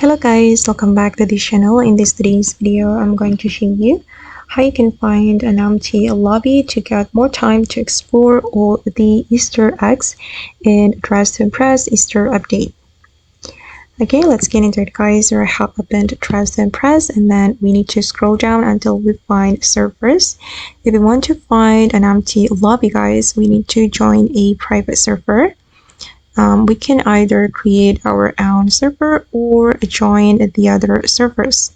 Hello guys, welcome back to this channel. In today's video, I'm going to show you how you can find an empty lobby to get more time to explore all the Easter eggs in Dress to Impress Easter update. Okay, let's get into it guys. I have opened Dress to Impress and then we need to scroll down until we find servers. If we want to find an empty lobby guys, we need to join a private server. We can either create our own server or join the other servers.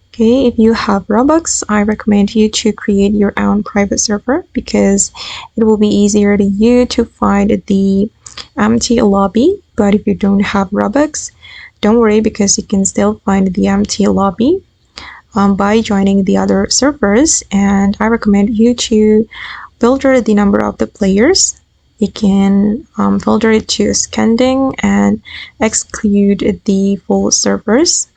Okay, if you have Robux, I recommend you to create your own private server because it will be easier to you to find the empty lobby. But if you don't have Robux, don't worry because you can still find the empty lobby by joining the other servers. And I recommend you to filter the number of the players. You can filter it to scanning and exclude the full servers.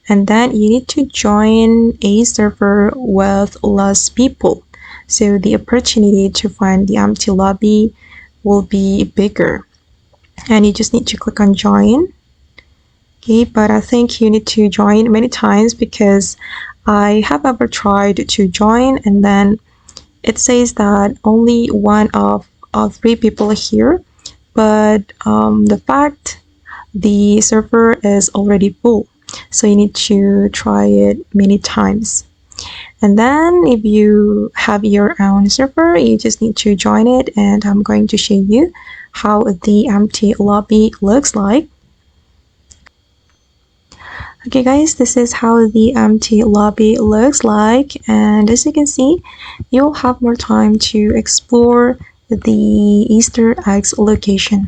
And then you need to join a server with less people. So the opportunity to find the empty lobby will be bigger. And you just need to click on join. Okay, but I think you need to join many times because I have ever tried to join and then it says that only one of 3 people here, but the fact the server is already full, so you need to try it many times. And then if you have your own server, you just need to join it, and I'm going to show you how the empty lobby looks like. Okay guys, this is how the empty lobby looks like, and as you can see, you'll have more time to explore the Easter eggs location.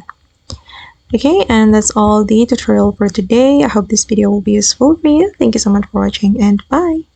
Okay, and that's all the tutorial for today. I hope this video will be useful for you. Thank you so much for watching and bye.